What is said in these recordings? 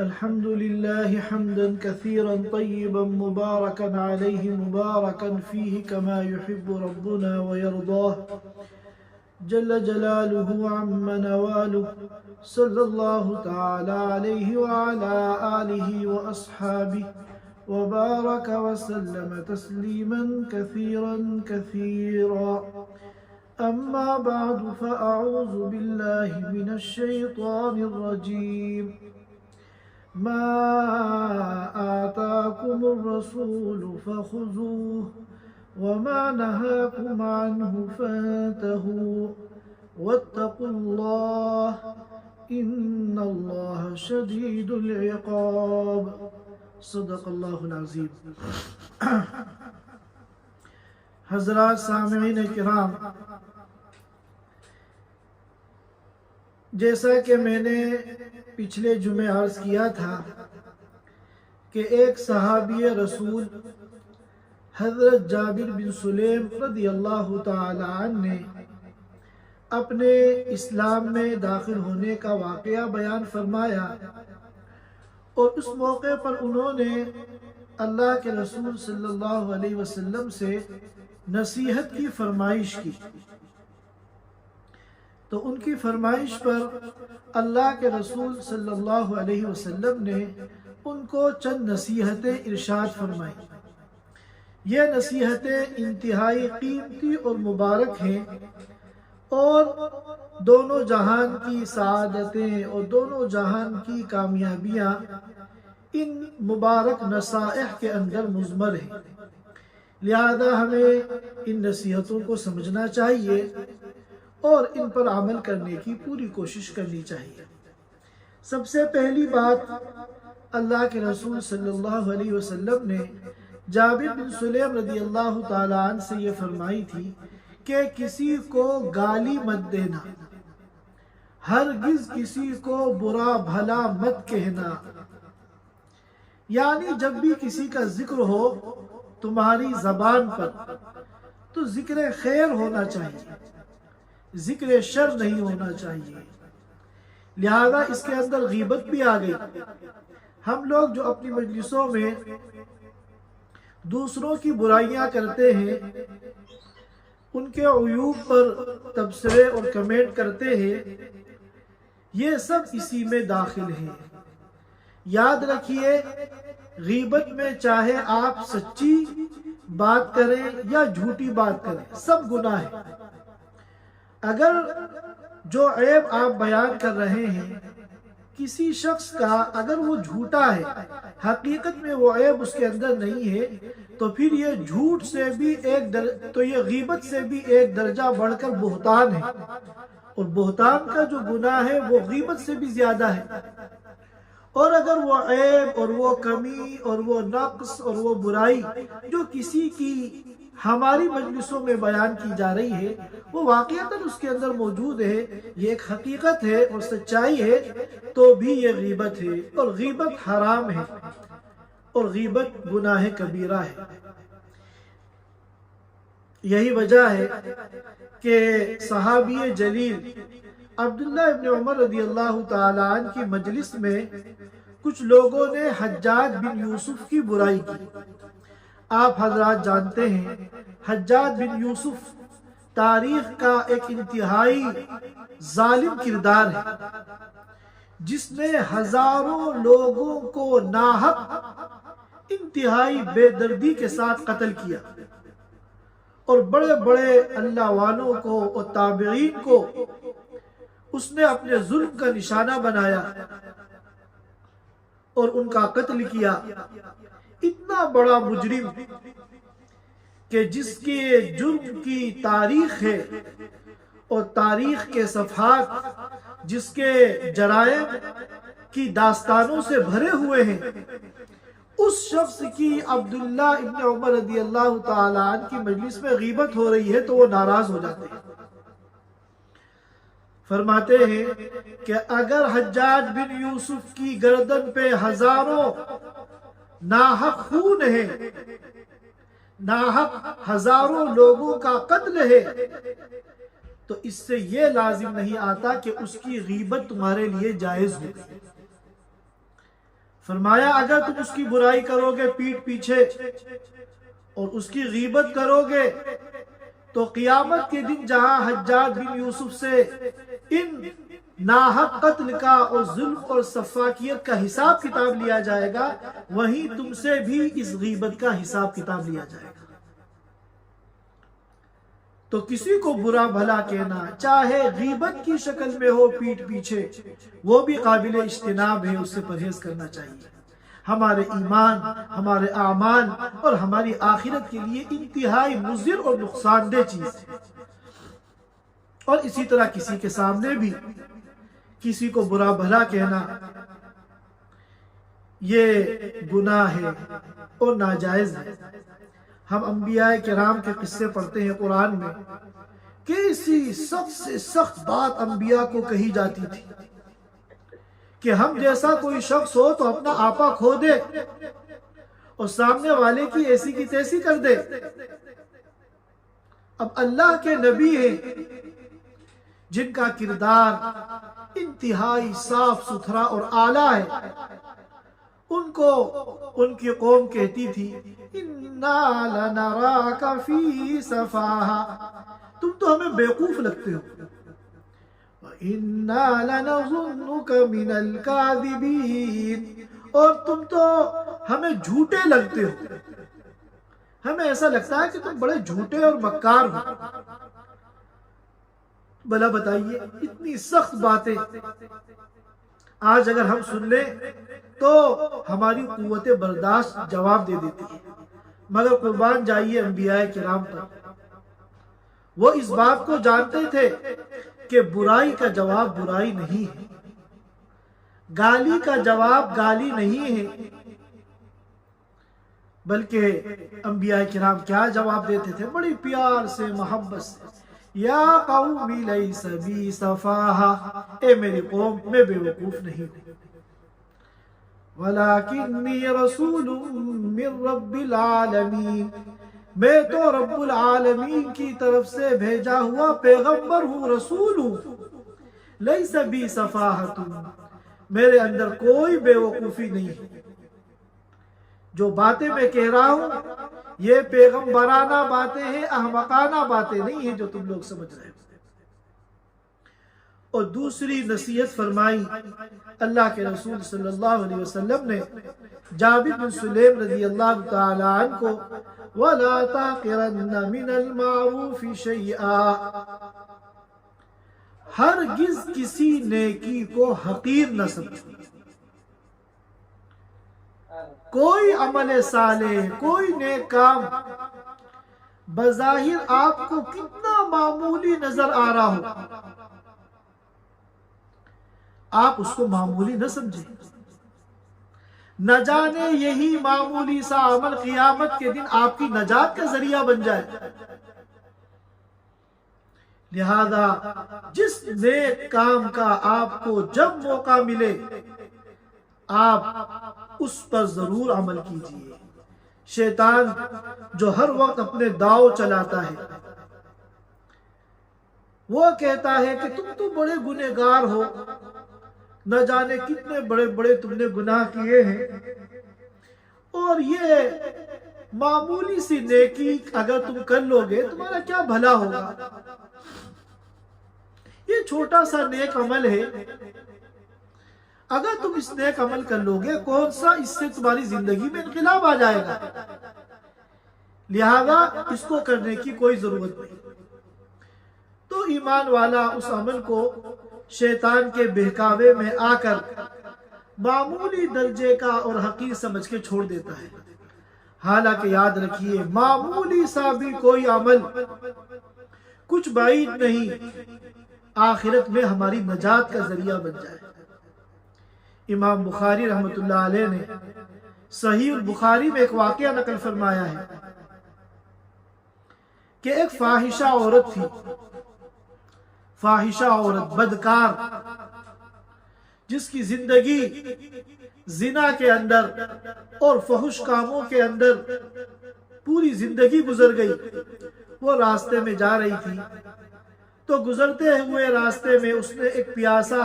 الحمد لله حمدا كثيرا طيبا مباركا عليه مباركا فيه كما يحب ربنا ويرضاه جل جلاله عم نواله صلى الله تعالى عليه وعلى آله وأصحابه وبارك وسلم تسليما كثيرا كثيرا. أما بعد فأعوذ بالله من الشيطان الرجيم. ما آتاكم الرسول فخذوه وما نهاكم عنه فانتهوا واتقوا الله إن الله شديد العقاب. صدق اللہ العظیم. حضرات سامعین کرام، جیسا کہ میں نے پچھلے جمعے عرض کیا تھا کہ ایک صحابی رسول حضرت جابر بن سلیم رضی اللہ تعالی عنہ نے اپنے اسلام میں داخل ہونے کا واقعہ بیان فرمایا، اور اس موقع پر انہوں نے اللہ کے رسول صلی اللہ علیہ وسلم سے نصیحت کی فرمائش کی. تو ان کی فرمائش پر اللہ کے رسول صلی اللہ علیہ وسلم نے ان کو چند نصیحتیں ارشاد فرمائیں. یہ نصیحتیں انتہائی قیمتی اور مبارک ہیں، اور دونوں جہان کی سعادتیں اور دونوں جہان کی کامیابیاں ان مبارک نصائح کے اندر مضمر ہیں. لہذا ہمیں ان نصیحتوں کو سمجھنا چاہیے اور ان پر عمل کرنے کی پوری کوشش کرنی چاہیے. سب سے پہلی بات، اللہ کے رسول صلی اللہ علیہ وسلم نے جابر بن سلیم رضی اللہ تعالی عنہ سے یہ فرمائی تھی کہ کسی کو گالی مت دینا، ہرگز کسی کو برا بھلا مت کہنا. یعنی جب بھی کسی کا ذکر ہو تمہاری زبان پر تو ذکر خیر ہونا چاہیے، ذکر شر نہیں ہونا چاہیے. لہذا اس کے اندر غیبت بھی آ گئی. ہم لوگ جو اپنی مجلسوں میں دوسروں کی برائیاں کرتے ہیں، ان کے عیوب پر تبصرے اور کمنٹ کرتے ہیں، یہ سب اسی میں داخل ہیں. یاد رکھیے، غیبت میں چاہے آپ سچی بات کریں یا جھوٹی بات کریں، سب گناہ ہے. اگر جو عیب آپ بیان کر رہے ہیں کسی شخص کا، اگر وہ جھوٹا ہے، حقیقت میں وہ عیب اس کے اندر نہیں ہے، تو پھر یہ جھوٹ سے بھی تو یہ غیبت سے بھی ایک درجہ بڑھ کر بہتان ہے، اور بہتان کا جو گناہ ہے وہ غیبت سے بھی زیادہ ہے. اور اگر وہ عیب اور وہ کمی اور وہ نقص اور وہ برائی جو کسی کی ہماری مجلسوں میں بیان کی جا رہی ہے وہ واقعتاً اس کے اندر موجود ہے، یہ ایک حقیقت ہے اور سچائی ہے، تو بھی یہ غیبت ہے، اور غیبت حرام ہے، اور غیبت گناہ کبیرہ ہے. یہی وجہ ہے کہ صحابی جلیل عبداللہ ابن عمر رضی اللہ تعالی عنہ کی مجلس میں کچھ لوگوں نے حجاج بن یوسف کی برائی کی. آپ حضرات جانتے ہیں حجاج بن یوسف تاریخ کا ایک انتہائی ظالم کردار ہے، جس نے ہزاروں لوگوں کو ناحق انتہائی بے دردی کے ساتھ قتل کیا، اور بڑے بڑے اللہ والوں کو اور تابعین کو اس نے اپنے ظلم کا نشانہ بنایا اور ان کا قتل کیا. اتنا بڑا مجرم کہ جس کے جرم کی تاریخ ہے اور تاریخ کے صفحات جس کے جرائم کی داستانوں سے بھرے ہوئے ہیں، اس شخص کی عبداللہ ابن عمر رضی اللہ تعالی عنہ کی مجلس میں غیبت ہو رہی ہے تو وہ ناراض ہو جاتے ہیں. فرماتے ہیں کہ اگر حجاج بن یوسف کی گردن پہ ہزاروں ناحق خون ہے، ناحق ہزاروں لوگوں کا قتل ہے، تو اس سے یہ لازم نہیں آتا کہ اس کی غیبت تمہارے لیے جائز ہو. فرمایا اگر تم اس کی برائی کرو گے پیٹھ پیچھے اور اس کی غیبت کرو گے تو قیامت کے دن جہاں حجاج بن یوسف سے ان ناحق قتل کا اور ظلم اور سفاکیت کا حساب کتاب لیا جائے گا، وہیں تم سے بھی اس غیبت کا حساب کتاب لیا جائے گا۔ تو کسی کو برا بھلا کہنا، چاہے غیبت کی شکل میں ہو پیٹھ پیچھے، وہ بھی قابل اجتناب ہے، اس سے پرہیز کرنا چاہیے۔ ہمارے ایمان، ہمارے اعمال اور ہماری آخرت کے لیے انتہائی مضر اور نقصان دہ چیز ہے۔ اور اسی طرح کسی کے سامنے بھی کسی کو برا بھلا کہنا یہ گناہ ہے اور ناجائز ہے۔ ہم انبیاء کرام کے قصے پڑھتے ہیں قرآن میں، کیسی سخت سے سخت بات انبیاء کو کہی جاتی تھی کہ ہم جیسا کوئی شخص ہو تو اپنا آپا کھو دے اور سامنے والے کی ایسی کی تیسی کر دے۔ اب اللہ کے نبی ہیں جن کا کردار انتہائی صاف ستھرا اور اعلیٰ ہے، ان کو ان کی قوم کہتی تھی اِنَّا لَنَرَاكَ فِي سَفَاهَةٍ، تم تو ہمیں بیوقوف لگتے ہو، وَإِنَّا لَنَظُنُّكَ مِنَ الْكَاذِبِينَ، اور تم تو ہمیں جھوٹے لگتے ہو، ہمیں ایسا لگتا ہے کہ تم بڑے جھوٹے اور مکار ہو۔ بھلا بتائیے اتنی سخت باتیں آج اگر ہم سن لیں تو ہماری قوت برداشت جواب دے دیتی ہے، مگر قربان جائیے انبیاء کرام پر، وہ اس بات کو جانتے تھے کہ برائی کا جواب برائی نہیں ہے، گالی کا جواب گالی نہیں ہے، بلکہ انبیاء کرام کیا جواب دیتے تھے؟ بڑی پیار سے، محبت سے، یا قوم لیس بی سفاہہ، اے میری قوم میں بے وقوف نہیں ہوں، ولیکنی رسول من رب العالمین، میں تو رب العالمین کی طرف سے بھیجا ہوا پیغمبر ہوں، رسول ہوں، لیس بی سفاہۃ، میرے اندر کوئی بے وقوفی نہیں ہے، جو باتیں میں کہہ رہا ہوں یہ پیغمبرانہ باتیں ہیں، احمقانہ باتیں نہیں ہیں جو تم لوگ سمجھ رہے ہو۔ اور دوسری نصیحت فرمائی اللہ کے رسول صلی اللہ علیہ وسلم نے جابر بن سلیم رضی اللہ تعالی عنہ کو، وَلَا تَحْقِرَنَّ مِنَ الْمَعْرُوفِ شَيْئًا، ہرگز کسی نیکی کو حقیر نہ سمجھو، کوئی عمل صالح، کوئی نیک کام بظاہر آپ کو کتنا معمولی نظر آ رہا ہو، آپ اس کو معمولی نہ سمجھیں، نہ جانے یہی معمولی سا عمل قیامت کے دن آپ کی نجات کا ذریعہ بن جائے۔ لہذا جس نیک کام کا آپ کو جب موقع ملے آپ اس پر ضرور عمل کیجئے۔ شیطان جو ہر وقت اپنے داؤ چلاتا ہے، وہ کہتا ہے کہ تم تو بڑے گنہگار ہو، نہ جانے کتنے بڑے بڑے تم نے گناہ کیے ہیں، اور یہ معمولی سی نیکی اگر تم کر لو گے تمہارا کیا بھلا ہوگا، یہ چھوٹا سا نیک عمل ہے، اگر تم اس نیک عمل کر لو گے کون سا اس سے تمہاری زندگی میں انقلاب آ جائے گا، لہذا اس کو کرنے کی کوئی ضرورت نہیں۔ تو ایمان والا اس عمل کو شیطان کے بہکاوے میں آ کر معمولی درجے کا اور حقیر سمجھ کے چھوڑ دیتا ہے، حالانکہ یاد رکھیے معمولی سا بھی کوئی عمل کچھ بعید نہیں آخرت میں ہماری نجات کا ذریعہ بن جائے۔ امام بخاری رحمۃ اللہ علیہ نے صحیح البخاری میں ایک واقعہ نقل فرمایا ہے کہ ایک فاحشہ عورت تھی، فاحشہ عورت، بدکار، جس کی زندگی زنا کے اندر اور فحش کاموں کے اندر پوری زندگی گزر گئی۔ وہ راستے میں جا رہی تھی تو گزرتے ہوئے راستے میں اس نے ایک پیاسا،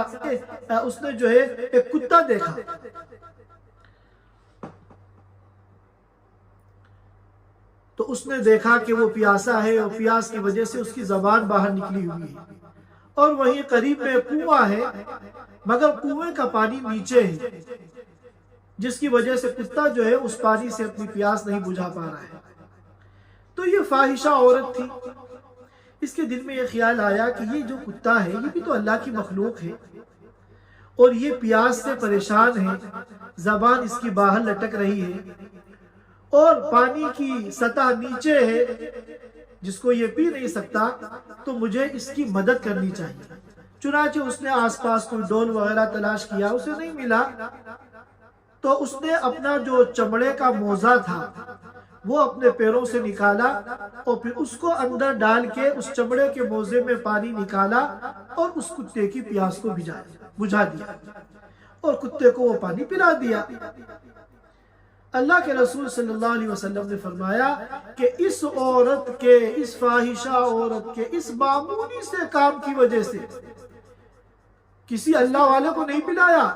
اس نے جو ہے ایک کتا دیکھا، تو اس نے دیکھا کہ وہ پیاسا ہے اور پیاس کی وجہ سے اس کی زبان باہر نکلی ہوئی ہے، اور وہیں قریب میں کنواں ہے مگر کنویں کا پانی نیچے ہے، جس کی وجہ سے کتا جو ہے اس پانی سے اپنی پیاس نہیں بجھا پا رہا ہے۔ تو یہ فاحشہ عورت تھی، اس کے دل میں یہ خیال آیا کہ یہ جو کتا ہے یہ بھی تو اللہ کی مخلوق ہے، اور یہ پیاس سے پریشان ہے، زبان اس کی باہر لٹک رہی ہے اور پانی کی سطح نیچے ہے جس کو یہ پی نہیں سکتا، تو مجھے اس کی مدد کرنی چاہیے۔ چنانچہ اس نے آس پاس کوئی ڈول وغیرہ تلاش کیا، اسے نہیں ملا، تو اس نے اپنا جو چمڑے کا موزہ تھا وہ اپنے پیروں سے نکالا اور پھر اس کو اندر ڈال کے اس چمڑے کے موزے میں پانی نکالا اور اس کتے کی پیاس کو بجھا دیا اور کتے کو وہ پانی پلا دیا۔ اللہ کے رسول صلی اللہ علیہ وسلم نے فرمایا کہ اس عورت کے، اس فاحشہ عورت کے اس معمولی سے کام کی وجہ سے کسی اللہ والے کو نہیں پلایا،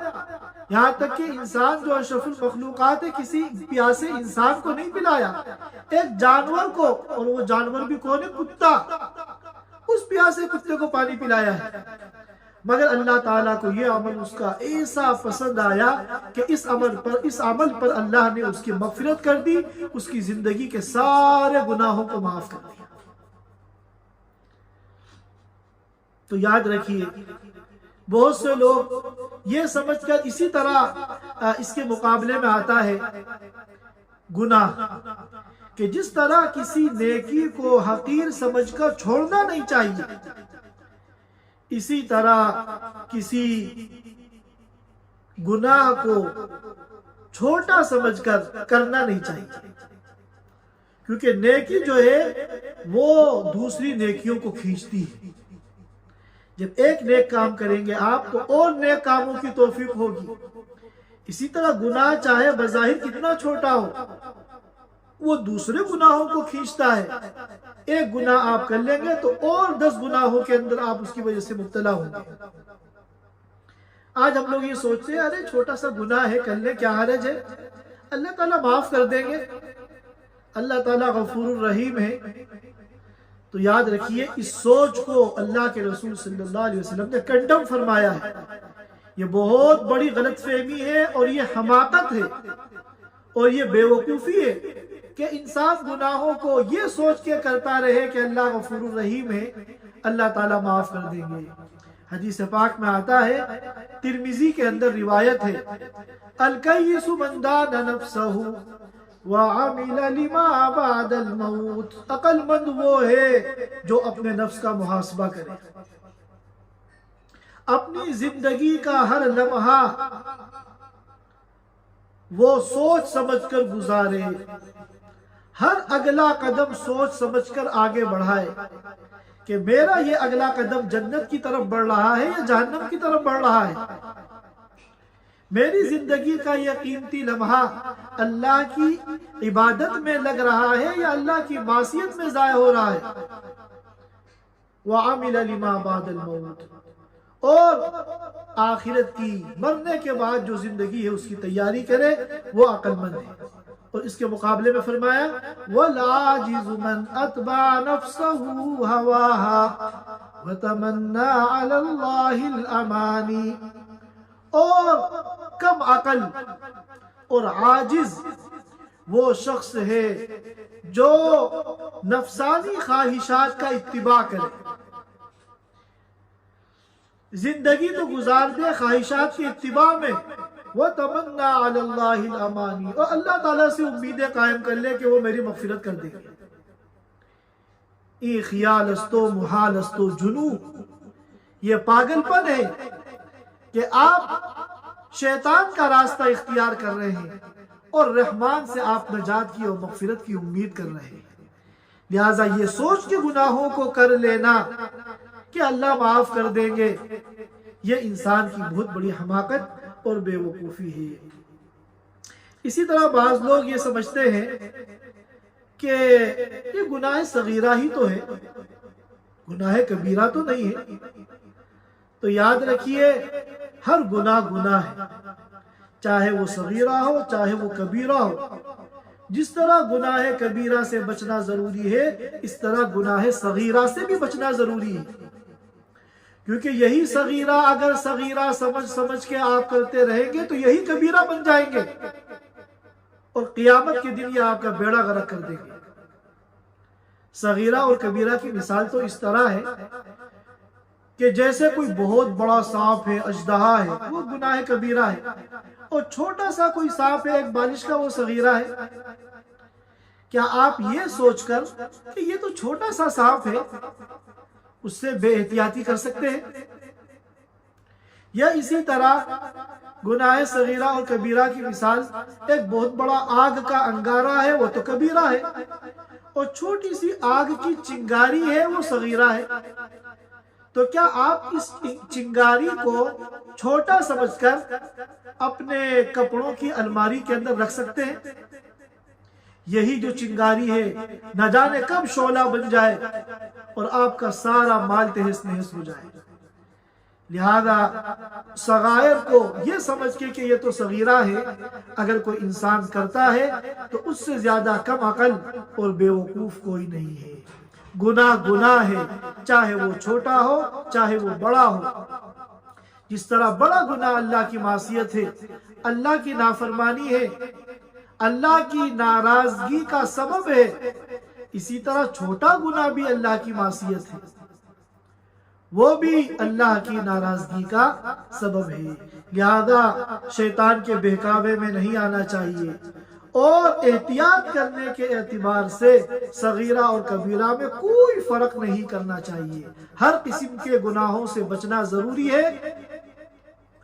یہاں تک کہ انسان جو اشرف المخلوقات ہے کسی پیاسے انسان کو نہیں پلایا، ایک جانور کو، اور وہ جانور بھی کون ہے؟ کتا، اس پیاسے کتے کو پانی پلایا ہے۔ مگر اللہ تعالیٰ کو یہ عمل اس کا ایسا پسند آیا کہ اس عمل پر اللہ نے اس کی مغفرت کر دی، اس کی زندگی کے سارے گناہوں کو معاف کر دیا۔ تو یاد رکھیے، بہت سے لوگ یہ سمجھ کر، اسی طرح اس کے مقابلے میں آتا ہے گناہ، کہ جس طرح کسی نیکی کو حقیر سمجھ کر چھوڑنا نہیں چاہیے، اسی طرح کسی گناہ کو چھوٹا سمجھ کر کرنا نہیں چاہیے، کیونکہ نیکی جو ہے وہ دوسری نیکیوں کو کھینچتی ہے۔ جب ایک نیک کام کریں گے آپ تو اور نیک کاموں کی توفیق ہوگی۔ اسی طرح گناہ چاہے بظاہر کتنا چھوٹا ہو، وہ دوسرے گناہوں کو کھینچتا ہے۔ ایک گناہ آپ کر لیں گے تو اور 10 گناہوں کے اندر آپ اس کی وجہ سے مبتلا ہوں گے۔ آج ہم لوگ یہ سوچتے ہیں ارے چھوٹا سا گناہ ہے، کر لیں، کیا حرج ہے، اللہ تعالیٰ معاف کر دیں گے، اللہ تعالیٰ غفور الرحیم ہے۔ تو یاد رکھیے، اس سوچ کو اللہ کے رسول صلی اللہ علیہ وسلم نے کنڈم فرمایا ہے۔ یہ بہت بڑی غلط فہمی ہے اور یہ حماقت ہے اور یہ بے وقوفی ہے کہ انسان گناہوں کو یہ سوچ کے کرتا رہے کہ اللہ غفور الرحیم ہے، اللہ تعالیٰ معاف کر دیں گے۔ حدیث پاک میں آتا ہے، ترمذی کے اندر روایت ہے، الکیس من دان نفسہ وعمل لما بعد الموت، عقل مند وہ ہے جو اپنے نفس کا محاسبہ کرے، اپنی زندگی کا ہر لمحہ وہ سوچ سمجھ کر گزارے، ہر اگلا قدم سوچ سمجھ کر آگے بڑھائے کہ میرا یہ اگلا قدم جنت کی طرف بڑھ رہا ہے یا جہنم کی طرف بڑھ رہا ہے، میری زندگی کا یہ قیمتی لمحہ اللہ کی عبادت میں لگ رہا ہے یا اللہ کی معصیت میں ضائع ہو رہا ہے۔ وَعَمِلَ لِمَا بَعْدَ الْمَوْتِ، اور آخرت کی، مرنے کے بعد جو زندگی ہے اس کی تیاری کرے، وہ عقل مند ہے۔ اور اس کے مقابلے میں فرمایا، وَالْعَاجِزُ مَنْ أَتْبَعَ نَفْسَهُ هَوَاهَا وَتَمَنَّى عَلَى اللَّهِ الْأَمَانِي، اور کم عقل اور عاجز وہ شخص ہے جو نفسانی خواہشات کا اتباع کرے، زندگی تو گزار دے خواہشات کی اتباع میں، وَتَمَنَّى عَلَى اللَّهِ الْأَمَانِي، اور اللہ تعالیٰ سے امیدیں قائم کر لے کہ وہ میری مغفرت کر دے گے۔ ای خیال استو محال استو جنو، یہ پاگل پن ہے کہ آپ شیطان کا راستہ اختیار کر رہے ہیں اور رحمان سے آپ نجات کی اور مغفرت کی امید کر رہے ہیں۔ لہٰذا یہ سوچ کے گناہوں کو کر لینا کہ اللہ معاف کر دیں گے، یہ انسان کی بہت بڑی حماقت اور بے وقوفی ہے۔ اسی طرح بعض لوگ یہ سمجھتے ہیں کہ یہ گناہ صغیرہ ہی تو ہے، گناہ کبیرہ تو نہیں ہے۔ تو یاد رکھیے، ہر گناہ گناہ ہے، چاہے وہ صغیرہ ہو چاہے وہ کبیرہ ہو، جس طرح گناہ کبیرہ سے بچنا ضروری ہے، اس طرح گناہ صغیرہ سے بھی بچنا ضروری ہے، کیونکہ یہی صغیرہ اگر صغیرہ سمجھ کے آپ کرتے رہیں گے تو یہی کبیرہ بن جائیں گے، اور قیامت کے دن یہ آپ کا بیڑا غرق کر دیں گے۔ صغیرہ اور کبیرہ کی مثال تو اس طرح ہے کہ جیسے کوئی بہت بڑا سانپ ہے، اژدہا ہے، وہ گناہ کبیرہ ہے، اور چھوٹا سا کوئی سانپ ہے ایک بالش کا، وہ صغیرہ ہے۔ کیا آپ یہ سوچ کر کہ یہ تو چھوٹا سا سانپ ہے اس سے بے احتیاطی کر سکتے ہیں؟ یا اسی طرح گناہ صغیرہ اور کبیرہ کی مثال، ایک بہت بڑا آگ کا انگارہ ہے، وہ تو کبیرہ ہے، اور چھوٹی سی آگ کی چنگاری ہے، وہ صغیرہ ہے۔ تو کیا آپ اس چنگاری کو چھوٹا سمجھ کر اپنے کپڑوں کی الماری کے اندر رکھ سکتے ہیں؟ یہی جو چنگاری ہے نہ جانے کب شعلہ بن جائے اور آپ کا سارا مال تہس نہس ہو جائے۔ لہذا صغائر کو یہ سمجھ کے کہ یہ تو صغیرہ ہے، اگر کوئی انسان کرتا ہے تو اس سے زیادہ کم عقل اور بیوقوف کوئی نہیں ہے۔ گناہ گناہ ہے، چاہے وہ چھوٹا ہو چاہے وہ بڑا ہو۔ جس طرح بڑا گناہ اللہ کی معصیت ہے، اللہ کی نافرمانی ہے، اللہ کی ناراضگی کا سبب ہے، اسی طرح چھوٹا گناہ بھی اللہ کی معصیت ہے، وہ بھی اللہ کی ناراضگی کا سبب ہے۔ لہذا شیطان کے بہکاوے میں نہیں آنا چاہیے، اور احتیاط کرنے کے اعتبار سے صغیرہ اور کبیرہ میں کوئی فرق نہیں کرنا چاہیے۔ ہر قسم کے گناہوں سے بچنا ضروری ہے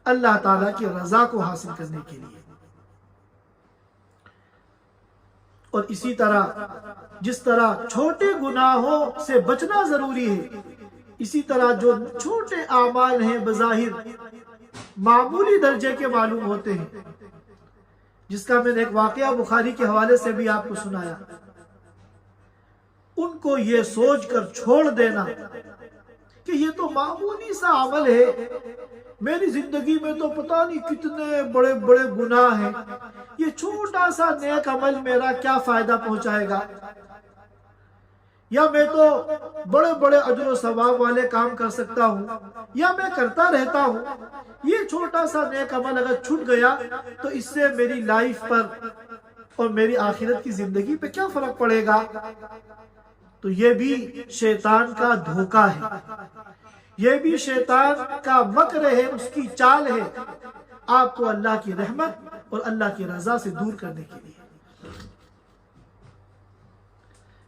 اللہ تعالیٰ کی رضا کو حاصل کرنے کے لیے۔ اور اسی طرح جس طرح چھوٹے گناہوں سے بچنا ضروری ہے، اسی طرح جو چھوٹے اعمال ہیں بظاہر معمولی درجے کے معلوم ہوتے ہیں، جس کا میں نے ایک واقعہ بخاری کے حوالے سے بھی آپ کو سنایا، ان کو یہ سوچ کر چھوڑ دینا کہ یہ تو معمولی سا عمل ہے، میری زندگی میں تو پتہ نہیں کتنے بڑے بڑے گناہ ہیں، یہ چھوٹا سا نیک عمل میرا کیا فائدہ پہنچائے گا، یا میں تو بڑے بڑے اجر و ثواب والے کام کر سکتا ہوں، یا میں کرتا رہتا ہوں، یہ چھوٹا سا نیک عمل اگر چھوٹ گیا تو اس سے میری لائف پر اور میری آخرت کی زندگی پہ کیا فرق پڑے گا۔ تو یہ بھی شیطان کا دھوکہ ہے، یہ بھی شیطان کا مکر ہے، اس کی چال ہے آپ کو اللہ کی رحمت اور اللہ کی رضا سے دور کرنے کے لیے۔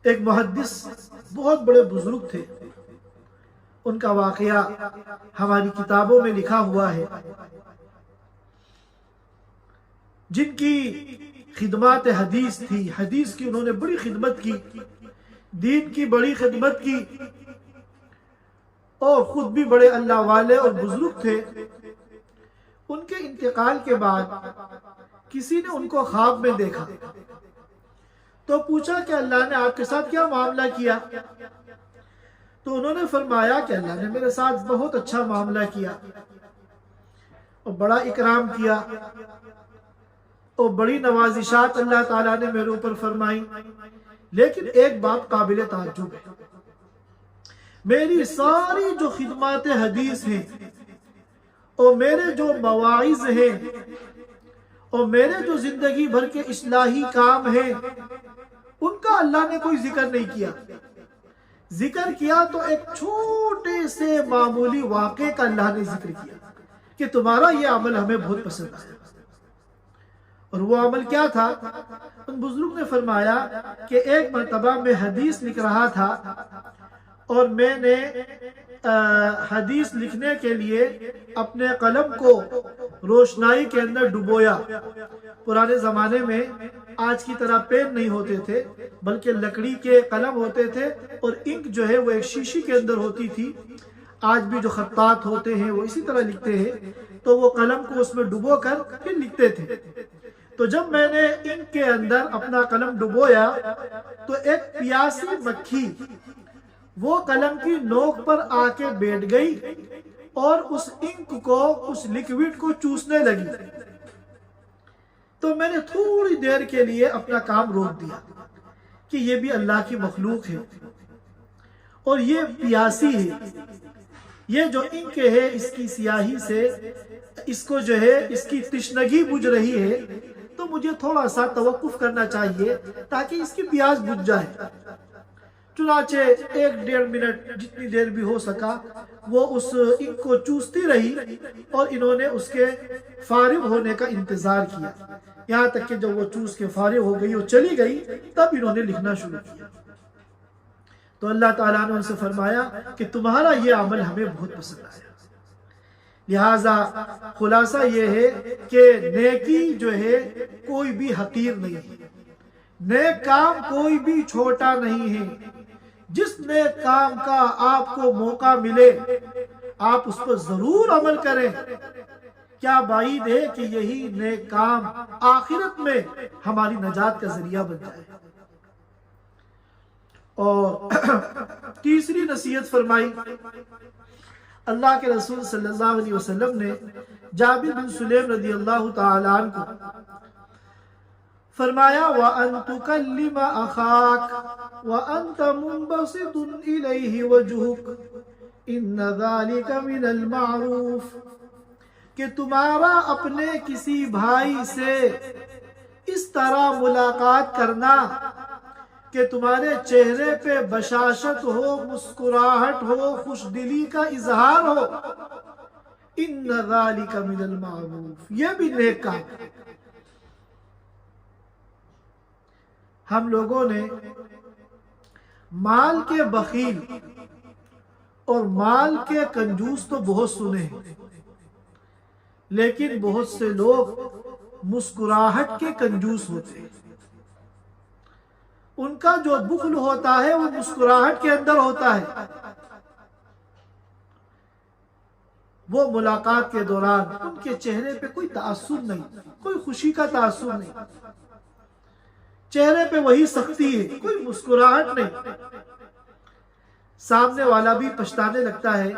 ایک محدث بہت بڑے بزرگ تھے، ان کا واقعہ ہماری کتابوں میں لکھا ہوا ہے، جن کی خدمات حدیث تھی، حدیث کی انہوں نے بڑی خدمت کی، دین کی بڑی خدمت کی، اور خود بھی بڑے اللہ والے اور بزرگ تھے۔ ان کے انتقال کے بعد کسی نے ان کو خواب میں دیکھا تو پوچھا کہ اللہ نے آپ کے ساتھ کیا معاملہ کیا؟ تو انہوں نے فرمایا کہ اللہ نے میرے ساتھ بہت اچھا معاملہ کیا اور بڑا اکرام کیا اور بڑی نوازشات اللہ تعالیٰ نے میرے اوپر فرمائی، لیکن ایک بات قابل تعجب ہے، میری ساری جو خدمات حدیث ہیں اور میرے جو مواعظ ہیں اور میرے جو زندگی بھر کے اصلاحی کام ہیں، ان کا اللہ نے کوئی ذکر نہیں کیا۔ ذکر کیا تو ایک چھوٹے سے معمولی واقعے کا اللہ نے ذکر کیا کہ تمہارا یہ عمل ہمیں بہت پسند آیا۔ اور وہ عمل کیا تھا؟ ان بزرگ نے فرمایا کہ ایک مرتبہ میں حدیث لکھ رہا تھا اور میں نے حدیث لکھنے کے لیے اپنے قلم کو روشنائی کے اندر ڈبویا۔ پرانے زمانے میں آج کی طرح پین نہیں ہوتے تھے، بلکہ لکڑی کے قلم ہوتے تھے، اور انک جو ہے وہ ایک شیشی کے اندر ہوتی تھی۔ آج بھی جو خطاط ہوتے ہیں وہ اسی طرح لکھتے ہیں، تو وہ قلم کو اس میں ڈبو کر پھر لکھتے تھے۔ تو جب میں نے انک کے اندر اپنا قلم ڈبویا تو ایک پیاسی مکھی وہ قلم کی نوک پر آ کے بیٹھ گئی اور اس انک کو، اس لکوڈ کو چوسنے لگی۔ تو میں نے تھوڑی دیر کے لیے اپنا کام روک دیا کہ یہ بھی اللہ کی مخلوق ہے اور یہ پیاسی ہے، یہ جو انک ہے اس کی سیاہی سے اس کو جو ہے اس کی تشنگی بجھ رہی ہے، تو مجھے تھوڑا سا توقف کرنا چاہیے تاکہ اس کی پیاس بجھ جائے۔ چنانچہ 1-1.5 منٹ جتنی دیر بھی ہو سکا وہ اس انک کو چوستی رہی اور انہوں نے اس کے فارغ ہونے کا انتظار کیا، یہاں تک کہ جب وہ چوس کے فارغ ہو گئی اور چلی گئی تب انہوں نے لکھنا شروع کیا۔ تو اللہ تعالیٰ نے ان سے فرمایا کہ تمہارا یہ عمل ہمیں بہت پسند آیا، لہٰذا خلاصہ یہ ہے کہ نیکی جو ہے کوئی بھی حقیر نہیں ہے، نیک کام کوئی بھی چھوٹا نہیں ہے۔ جس نیک کام کا آپ کو موقع ملے آپ اس پر ضرور عمل کریں، کیا بعید ہے کہ یہی نیک کام آخرت میں ہماری نجات کا ذریعہ بن جائے۔ اور تیسری نصیحت فرمائی اللہ کے رسول صلی اللہ علیہ وسلم نے جابر بن سلیم رضی اللہ تعالیٰ عنہ کو فرمایا وَأَن تُكَلِّمَ أَخَاكَ وَأَنْتَ مُنبَسِطٌ إِلَيْهِ وَجْهُكَ إِنَّ ذَلِكَ مِنَ الْمَعْرُوفِ، کہ تمہارا اپنے کسی بھائی سے اس طرح ملاقات کرنا کہ تمہارے چہرے پہ بشاشت ہو، مسکراہٹ ہو، خوش دلی کا اظہار ہو، ان ذالک من المعروف، یہ بھی نیک کام ہے۔ ہم لوگوں نے مال کے بخیل اور مال کے کنجوس تو بہت سنے ہیں، لیکن بہت سے لوگ مسکراہٹ کے کنجوس ہوتے ہیں۔ ان کا جو بخل ہوتا ہے وہ مسکراہٹ کے اندر ہوتا ہے۔ وہ ملاقات کے دوران ان کے چہرے پہ کوئی تأثر نہیں، کوئی خوشی کا تأثر نہیں، چہرے پہ وہی سختی ہے، کوئی مسکراہٹ نہیں۔ سامنے والا بھی پچھتانے لگتا ہے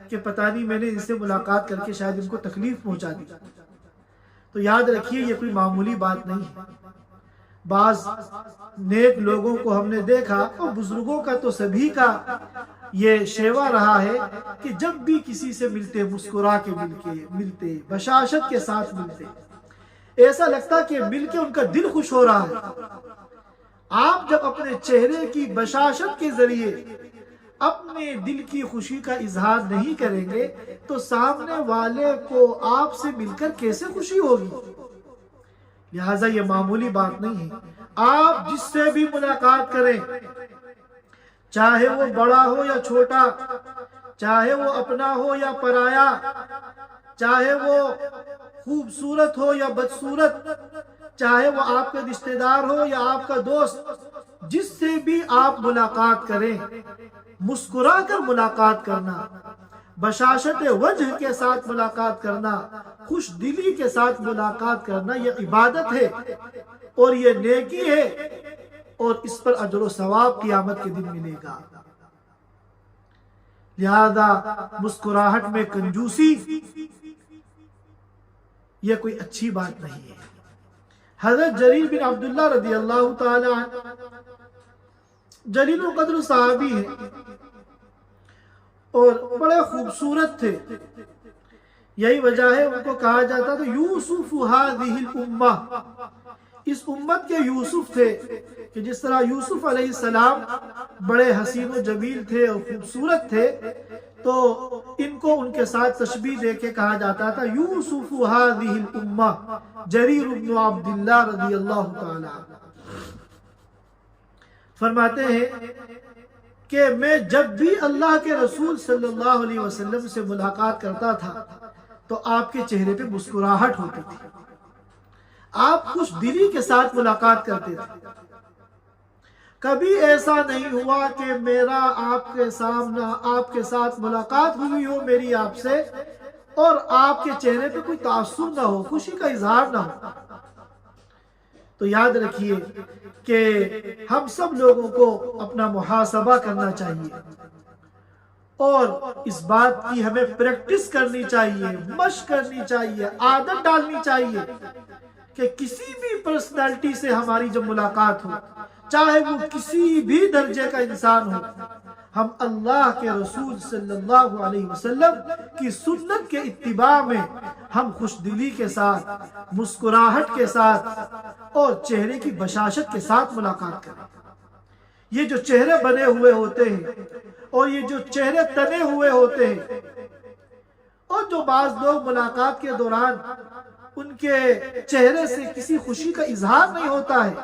کہ پتہ نہیں میں نے ان سے ملاقات کر کے شاید ان کو تکلیف پہنچا دی۔ تو یاد رکھیے یہ کوئی معمولی بات نہیں ہے۔ بعض نیک لوگوں کو ہم نے دیکھا اور بزرگوں کا تو سبھی کا یہ شیوا رہا ہے کہ جب بھی کسی سے ملتے مسکرا کے ملتے، بشاشت کے ساتھ ملتے، ایسا لگتا کہ مل کے ان کا دل خوش ہو رہا ہے۔ آپ جب اپنے چہرے کی بشاشت کے ذریعے اپنے دل کی خوشی کا اظہار نہیں کریں گے تو سامنے والے کو آپ سے مل کر کیسے خوشی ہوگی؟ لہٰذا یہ معمولی بات نہیں ہے۔ آپ جس سے بھی ملاقات کریں، چاہے وہ بڑا ہو یا چھوٹا، چاہے وہ اپنا ہو یا پرایا، چاہے وہ خوبصورت ہو یا بدصورت، چاہے وہ آپ کا رشتہ دار ہو یا آپ کا دوست، جس سے بھی آپ ملاقات کریں مسکرا کر ملاقات کرنا، بشاشت وجہ کے ساتھ ملاقات کرنا، خوش دلی کے ساتھ ملاقات کرنا، یہ عبادت ہے اور یہ نیکی ہے اور اس پر اجر و ثواب قیامت کے دن ملے گا۔ لہذا مسکراہٹ میں کنجوسی یہ کوئی اچھی بات نہیں ہے۔ حضرت جریر بن عبداللہ رضی اللہ تعالی عنہ جلیل القدر صحابی ہیں اور بڑے خوبصورت تھے، یہی وجہ ہے ان کو کہا جاتا تھا یوسف هذه الامہ، اس امت کے یوسف تھے، کہ جس طرح یوسف علیہ السلام بڑے حسین و جمیل تھے اور خوبصورت تھے تو ان کو ان کے ساتھ تشبیہ دے کے کہا جاتا تھا یوسف هذه الامہ جریر بن عبداللہ رضی اللہ تعالی عنہ۔ فرماتے ہیں کہ میں جب بھی اللہ کے رسول صلی اللہ علیہ وسلم سے ملاقات کرتا تھا تو آپ کے چہرے پہ مسکراہٹ ہوتی تھی، آپ خوش دلی کے ساتھ ملاقات کرتے تھے۔ کبھی ایسا نہیں ہوا کہ میرا آپ کے سامنے آپ کے ساتھ ملاقات ہوئی ہو میری آپ سے اور آپ کے چہرے پہ کوئی تأثر نہ ہو، خوشی کا اظہار نہ ہو۔ تو یاد رکھیے کہ ہم سب لوگوں کو اپنا محاسبہ کرنا چاہیے اور اس بات کی ہمیں پریکٹس کرنی چاہیے، مشق کرنی چاہیے، عادت ڈالنی چاہیے کہ کسی بھی پرسنالٹی سے ہماری جب ملاقات ہو، چاہے وہ کسی بھی درجے کا انسان ہو، ہم اللہ کے رسول صلی اللہ علیہ وسلم کی سنت کے اتباع میں ہم خوش دلی کے ساتھ، مسکراہٹ کے ساتھ اور چہرے کی بشاشت کے ساتھ ملاقات کریں۔ یہ جو چہرے بنے ہوئے ہوتے ہیں اور یہ جو چہرے تنے ہوئے ہوتے ہیں، اور جو بعض لوگ ملاقات کے دوران ان کے چہرے سے کسی خوشی کا اظہار نہیں ہوتا ہے،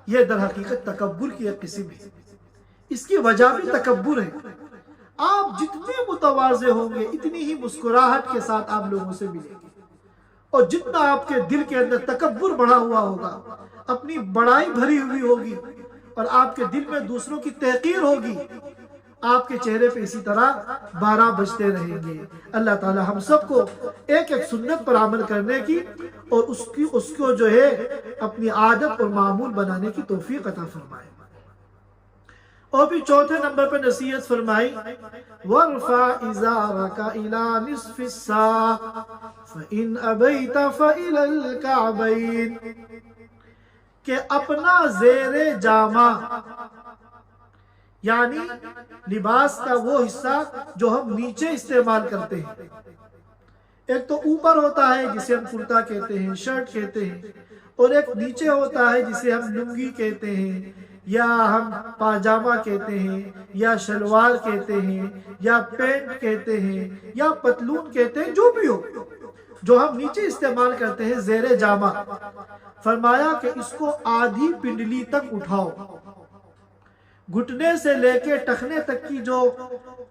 یہ در حقیقت تکبر کی ایک قسم ہے۔ اس کی وجہ بھی تکبر ہے۔ آپ جتنے متواضع ہوں گے اتنی ہی مسکراہٹ کے ساتھ آپ لوگوں سے ملیں گے، اور جتنا آپ کے دل کے اندر تکبر بڑھا ہوا ہوگا، اپنی بڑائی بھری ہوئی ہوگی اور آپ کے دل میں دوسروں کی تحقیر ہوگی، آپ کے چہرے پہ اسی طرح 12 بجتے رہیں گے۔ اللہ تعالی ہم سب کو ایک ایک سنت پر عمل کرنے کی اور اس کو جو ہے اپنی عادت اور معمول بنانے کی توفیق عطا فرمائے۔ اور پھر چوتھے نمبر پہ نصیحت فرمائی، وَارْفَعْ إِزَارَكَ إِلَى نِصْفِ السَّاقِ فَإِنْ أَبَيْتَ فَإِلَى الْكَعْبَيْنِ، کہ اپنا زیر جامہ، یعنی لباس کا وہ حصہ جو ہم نیچے استعمال کرتے ہیں، ایک تو اوپر ہوتا ہے جسے ہم کرتا کہتے ہیں، شرٹ کہتے ہیں، اور ایک نیچے ہوتا ہے جسے ہم لنگی کہتے ہیں، یا ہم پاجامہ کہتے ہیں، یا شلوار کہتے ہیں، یا پینٹ کہتے ہیں، یا پتلون کہتے ہیں، جو بھی ہو جو ہم نیچے استعمال کرتے ہیں زیر جامہ۔ فرمایا کہ اس کو آدھی پنڈلی تک اٹھاؤ، گھٹنے سے لے کے ٹخنے تک کی جو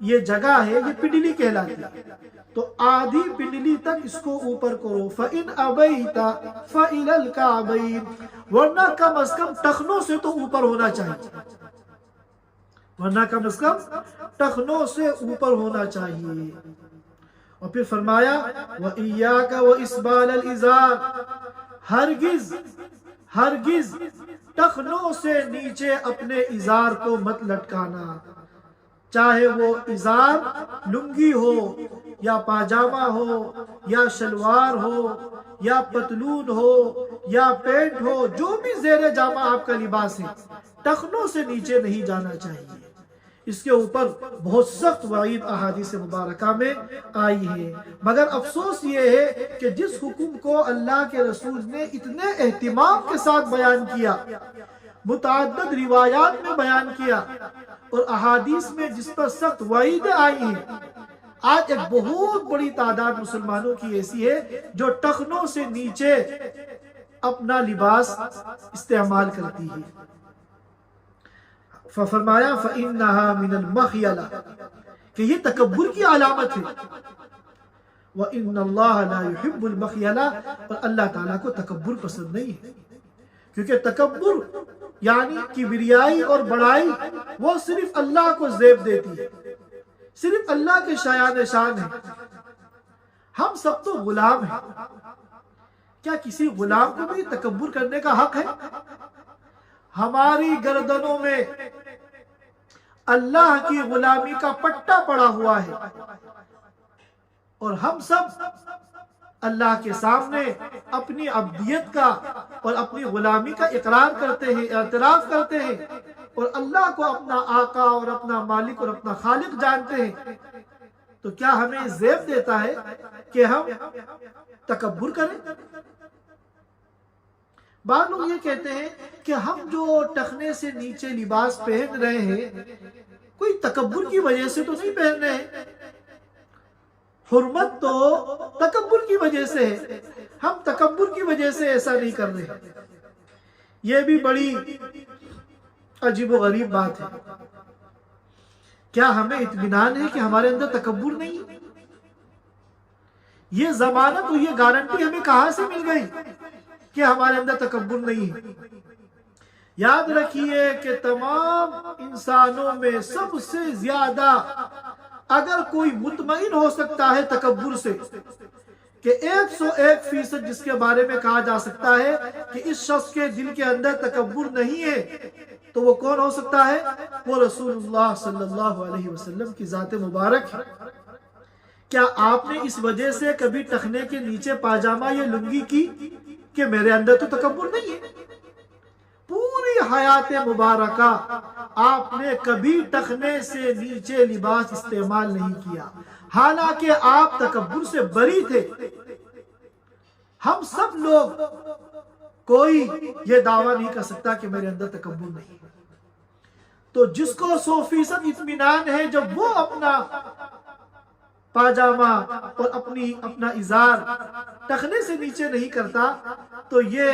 یہ جگہ ہے یہ پنڈلی کہلاتی ہے، تو آدھی پنڈلی تک اس کو اوپر کرو۔ فَإِنْ أَبَيْتَ فَإِلَى الْكَعْبَيْنِ، ورنہ کم از کم ٹخنوں سے تو اوپر ہونا چاہیے، ورنہ کم از کم ٹخنوں سے اوپر ہونا چاہیے۔ اور پھر فرمایا وَإِيَّاكَ وَإِسْبَالَ الْإِزَارِ، ہرگز ٹخنوں سے نیچے اپنے ازار کو مت لٹکانا، چاہے وہ ازار لنگی ہو یا پاجامہ ہو یا شلوار ہو یا پتلون ہو یا پینٹ ہو، جو بھی زیر جامہ آپ کا لباس ہے ٹخنوں سے نیچے نہیں جانا چاہیے۔ اس کے اوپر بہت سخت وعید احادیث مبارکہ میں آئی ہے، مگر افسوس یہ ہے کہ جس حکم کو اللہ کے رسول نے اتنے اہتمام کے ساتھ بیان کیا، متعدد روایات میں بیان کیا اور احادیث میں جس پر سخت وعیدیں آئی ہیں، آج ایک بہت بڑی تعداد مسلمانوں کی ایسی ہے جو ٹخنوں سے نیچے اپنا لباس استعمال کرتی ہے۔ فرمایا فَإِنَّهَا مِنَ الْمَخْيَلَةِ، کہ یہ تکبر کی علامت ہے۔ وَإِنَّ اللَّهَ لَا يُحِبُّ الْمَخْيَلَةِ، اور اللہ تعالیٰ کو تکبر پسند نہیں ہے، کیونکہ تکبر یعنی کبریائی اور بڑائی وہ صرف اللہ کو زیب دیتی ہے، صرف اللہ کے شایان شان ہے۔ ہم سب تو غلام ہیں، کیا کسی غلام کو بھی تکبر کرنے کا حق ہے؟ ہماری گردنوں میں اللہ کی غلامی کا پٹا پڑا ہوا ہے، اور ہم سب اللہ کے سامنے اپنی عبدیت کا اور اپنی غلامی کا اقرار کرتے ہیں، اعتراف کرتے ہیں، اور اللہ کو اپنا آقا اور اپنا مالک اور اپنا خالق جانتے ہیں۔ تو کیا ہمیں زیب دیتا ہے کہ ہم تکبر کریں؟ بعض لوگ یہ کہتے ہیں کہ ہم جو ٹخنے سے نیچے لباس پہن رہے ہیں کوئی تکبر کی وجہ سے تو نہیں پہن رہے ہیں، حرمت تو تکبر کی وجہ سے ہے، ہم تکبر کی وجہ سے ایسا نہیں کر رہے۔ یہ بھی بڑی عجیب و غریب بات ہے۔ کیا ہمیں اطمینان ہے کہ ہمارے اندر تکبر نہیں؟ یہ ضمانت اور یہ گارنٹی ہمیں کہاں سے مل گئی کہ ہمارے اندر تکبر نہیں ہے؟ یاد رکھیے کہ تمام انسانوں میں سب سے زیادہ اگر کوئی مطمئن ہو سکتا ہے تکبر سے، کہ 101% جس کے بارے میں کہا جا سکتا ہے کہ اس شخص کے دل کے اندر تکبر نہیں ہے، تو وہ کون ہو سکتا ہے؟ وہ رسول اللہ صلی اللہ علیہ وسلم کی ذات مبارک ہے۔ کیا آپ نے اس وجہ سے کبھی ٹخنے کے نیچے پاجامہ یا لنگی کی؟ کہ میرے اندر تو تکبر نہیں ہے. پوری حیات مبارکہ آپ نے کبھی ٹخنے سے نیچے لباس استعمال نہیں کیا، حالانکہ آپ تکبر سے بری تھے. ہم سب لوگ، کوئی یہ دعویٰ نہیں کر سکتا کہ میرے اندر تکبر نہیں. تو جس کو 100% اطمینان ہے، جب وہ اپنا پاجامہ اور اپنا ازار ٹخنے سے نیچے نہیں کرتا، تو یہ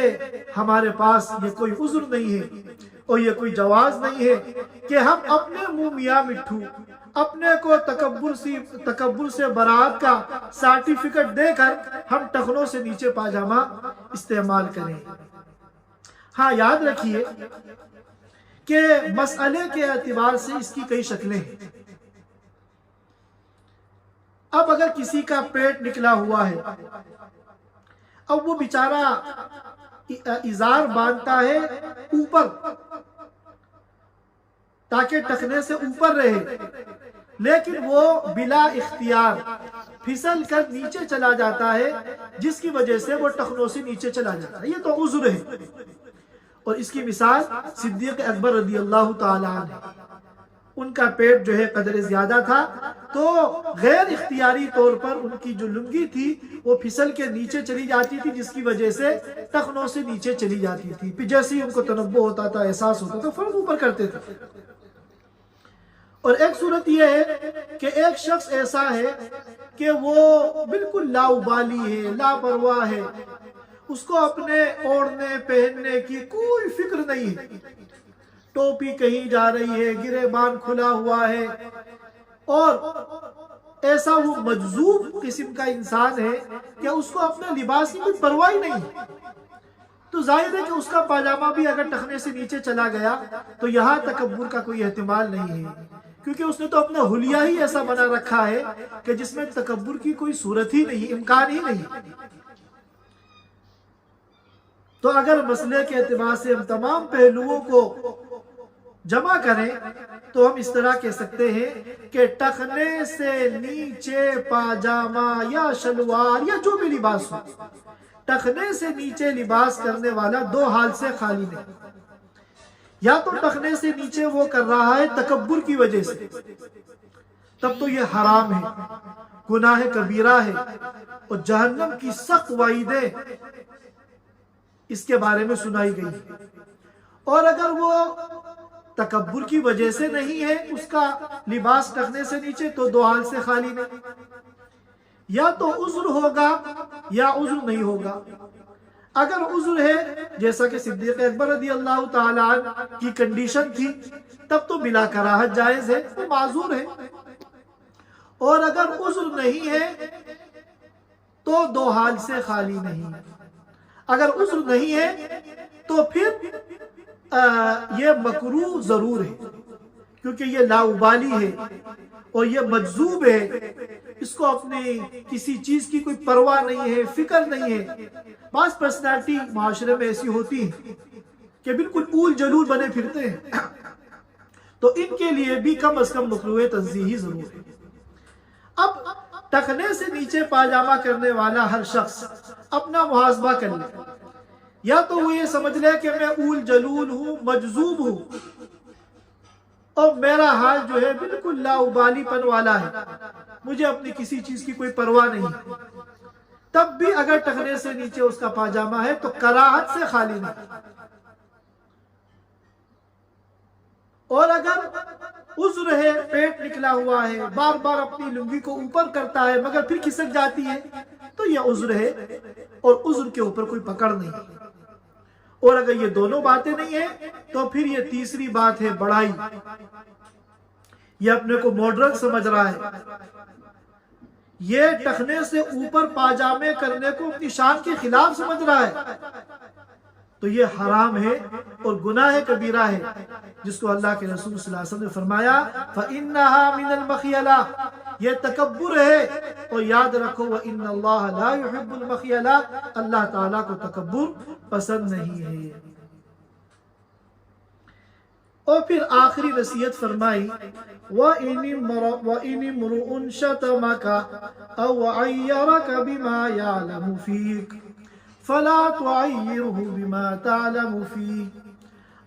ہمارے پاس یہ کوئی عذر نہیں ہے اور یہ کوئی جواز نہیں ہے کہ ہم اپنے منہ میاں مٹھو اپنے کو تکبر سے برات کا سرٹیفکیٹ دے کر ہم ٹخنوں سے نیچے پاجامہ استعمال کریں. ہاں یاد رکھیے کہ مسئلے کے اعتبار سے اس کی کئی شکلیں ہیں. اب اگر کسی کا پیٹ نکلا ہوا ہے، اب وہ بیچارہ ازار باندھتا ہے اوپر تاکہ ٹخنے سے اوپر رہے، لیکن وہ بلا اختیار پھسل کر نیچے چلا جاتا ہے، جس کی وجہ سے وہ ٹخنوں سے نیچے چلا جاتا ہے. یہ تو عذر ہے. اور اس کی مثال صدیق اکبر رضی اللہ تعالیٰ عنہ، ان کا پیٹ جو ہے قدر زیادہ تھا، تو غیر اختیاری طور پر ان کی جو لنگی تھی وہ پھسل کے نیچے چلی جاتی تھی، جس کی وجہ سے ٹخنوں سے نیچے چلی جاتی تھی. پھر جیسے ہی ان کو تنبہ ہوتا تھا، احساس ہوتا تھا، فوراً اوپر کرتے تھے. اور ایک صورت یہ ہے کہ ایک شخص ایسا ہے کہ وہ بالکل لاؤبالی ہے، لاپرواہ ہے، اس کو اپنے اوڑھنے پہننے کی کوئی فکر نہیں ہے. ٹوپی کہیں جا رہی ہے، گریبان کھلا ہوا ہے، اور ایسا وہ مجذوب قسم کا انسان ہے کہ اس کو اپنے لباس کی کوئی پرواہ نہیں ہے. تو ظاہر ہے کہ اس کا پاجامہ بھی اگر ٹخنے سے نیچے چلا گیا تو یہاں تکبر کا کوئی احتمال نہیں ہے، کیونکہ اس نے تو اپنا حلیہ ہی ایسا بنا رکھا ہے کہ جس میں تکبر کی کوئی صورت ہی نہیں، امکان ہی نہیں. تو اگر مسئلے کے اعتبار سے ہم تمام پہلوؤں کو جمع کریں تو ہم اس طرح کہہ سکتے ہیں کہ ٹخنے سے نیچے پاجامہ یا شلوار یا جو بھی لباس ہو، ٹخنے سے نیچے لباس کرنے والا دو حال سے خالی نہیں. یا تو ٹخنے سے نیچے وہ کر رہا ہے تکبر کی وجہ سے، تب تو یہ حرام ہے، گناہ کبیرہ ہے، اور جہنم کی سخت وعیدیں اس کے بارے میں سنائی گئی. اور اگر وہ تکبر کی وجہ سے نہیں ہے اس کا لباس ٹخنے سے نیچے، تو دو حال سے خالی نہیں. یا تو عذر ہوگا یا عذر نہیں ہوگا. اگر عذر ہے، جیسا کہ صدیق اکبر رضی اللہ تعالیٰ عنہ کی کنڈیشن تھی، تب تو بلا کراہت جائز ہے، وہ معذور ہے. اور اگر عذر نہیں ہے تو دو حال سے خالی نہیں. اگر عذر نہیں ہے تو پھر یہ مکروہ ضرور ہے، کیونکہ یہ لاؤبالی ہے اور یہ مجذوب ہے، اس کو اپنی کسی چیز کی کوئی پرواہ نہیں ہے، فکر نہیں ہے. بعض پرسنالٹی معاشرے میں ایسی ہوتی ہے کہ بالکل اول جلول بنے پھرتے ہیں، تو ان کے لیے بھی کم از کم مکروہ تنزیہی ضرور ہے. اب ٹخنے سے نیچے پاجامہ کرنے والا ہر شخص اپنا محاسبہ کر لے. یا تو وہ یہ سمجھ لے کہ میں اول جلول ہوں، مجذوب ہوں، اور میرا حال جو ہے بالکل لاؤبالی پن والا ہے، مجھے اپنی کسی چیز کی کوئی پرواہ نہیں. تب بھی اگر ٹخنے سے نیچے اس کا پاجامہ ہے تو کراہت سے خالی نہیں. اور اگر عذر ہے، پیٹ نکلا ہوا ہے، بار بار اپنی لنگی کو اوپر کرتا ہے مگر پھر کھسک جاتی ہے، تو یہ عذر ہے اور عذر کے اوپر کوئی پکڑ نہیں. اور اگر یہ دونوں باتیں نہیں ہیں تو پھر یہ تیسری بات ہے بڑائی. یہ اپنے کو ماڈرن سمجھ رہا ہے، یہ ٹخنے سے اوپر پاجامے کرنے کو اپنی شان کے خلاف سمجھ رہا ہے، تو یہ حرام ہے اور گناہ کبیرہ ہے، جس کو اللہ کے رسول صلی اللہ علیہ وسلم نے فرمایا فَإِنَّهَا مِنَ الْمَخْيَلَةِ، یہ تکبر ہے. اور یاد رکھو وَإِنَّ اللَّهَ لَا يُحِبُّ الْمَخْيَلَةِ، اللہ تعالیٰ کو تکبر پسند نہیں ہے. اور پھر آخری نصیحت فرمائی وَإِنِ امْرُؤٌ شَتَمَكَ أَوْ عَيَّرَكَ بِمَا يَعْلَمُ فِيكَ فلا تعیرہ بما تعلم فیہ،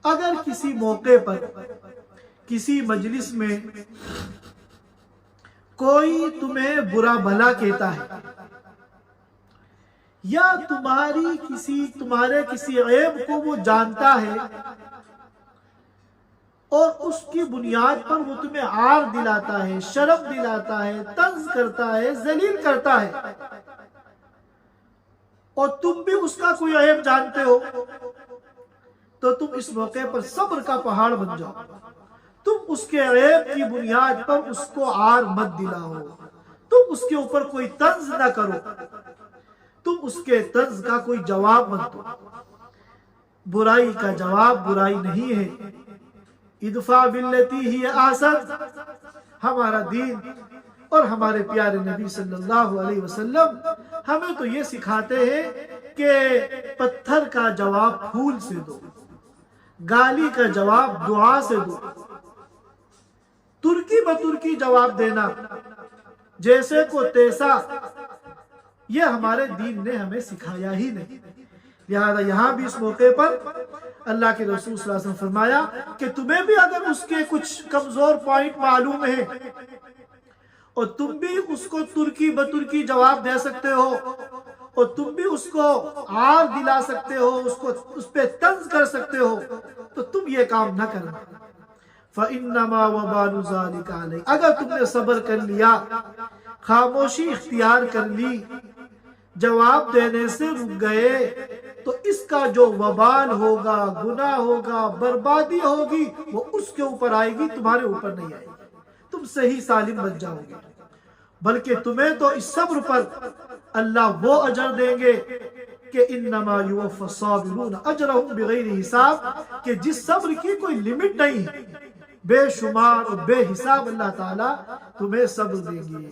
اگر کسی موقع پر کسی مجلس میں کوئی تمہیں برا بھلا کہتا ہے یا تمہارے کسی عیب کو وہ جانتا ہے اور اس کی بنیاد پر وہ تمہیں عار دلاتا ہے، شرم دلاتا ہے، طنز کرتا ہے، ذلیل کرتا ہے، اور تم بھی اس کا کوئی عیب جانتے ہو، تو تم اس موقع پر صبر کا پہاڑ بن جاؤ. تم اس کے عیب کی بنیاد پر اس کو عار مت دلاؤ، تم اس کے اوپر کوئی طنز نہ کرو، تم اس کے طنز کا کوئی جواب مت دو. برائی کا جواب برائی نہیں ہے. ادفع باللتی ہی احسن، ہمارا دین اور ہمارے پیارے نبی صلی اللہ علیہ وسلم ہمیں تو یہ سکھاتے ہیں کہ پتھر کا جواب پھول سے دو، گالی کا جواب دعا سے دو. ترکی بترکی جواب دینا، جیسے کو تیسا، یہ ہمارے دین نے ہمیں سکھایا ہی نہیں. لہذا یہاں بھی اس موقع پر اللہ کے رسول صلی اللہ علیہ وسلم فرمایا کہ تمہیں بھی اگر اس کے کچھ کمزور پوائنٹ معلوم ہے اور تم بھی اس کو ترکی بترکی جواب دے سکتے ہو اور تم بھی اس کو عار دلا سکتے ہو، اس پہ طنز کر سکتے ہو، تو تم یہ کام نہ کرنا. فَإِنَّمَا وَبَالُ ذَلِكَ عَلَيْكَ، اگر تم نے صبر کر لیا، خاموشی اختیار کر لی، جواب دینے سے رک گئے، تو اس کا جو وبال ہوگا، گناہ ہوگا، بربادی ہوگی، وہ اس کے اوپر آئے گی، تمہارے اوپر نہیں آئے گی. تم صحیح سالم بن جاؤ گے، بلکہ تمہیں تو اس صبر پر اللہ وہ اجر دیں گے کہ انما یوفی الصابرون اجرہم بغیر حساب، کہ جس صبر کی کوئی لمٹ نہیں ہے، بے شمار اور بے حساب اللہ تعالیٰ تمہیں صبر دیں گے.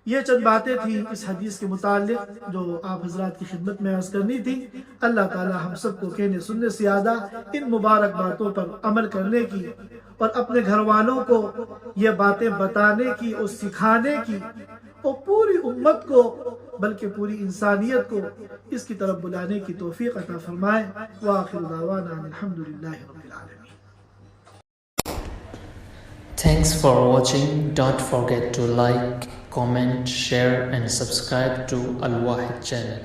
یہ چند باتیں تھیں اس حدیث کے متعلق جو آپ حضرات کی خدمت میں عرض کرنی تھی. اللہ تعالیٰ ہم سب کو کہنے سننے سے زیادہ ان مبارک باتوں پر عمل کرنے کی اور اپنے گھر والوں کو یہ باتیں بتانے کی اور سکھانے کی اور پوری امت کو بلکہ پوری انسانیت کو اس کی طرف بلانے کی توفیق عطا فرمائے. وآخر دعوانا الحمدللہ رب العالمین. Thanks for watching. Don't forget to like, comment, share and subscribe to Al Wahid channel.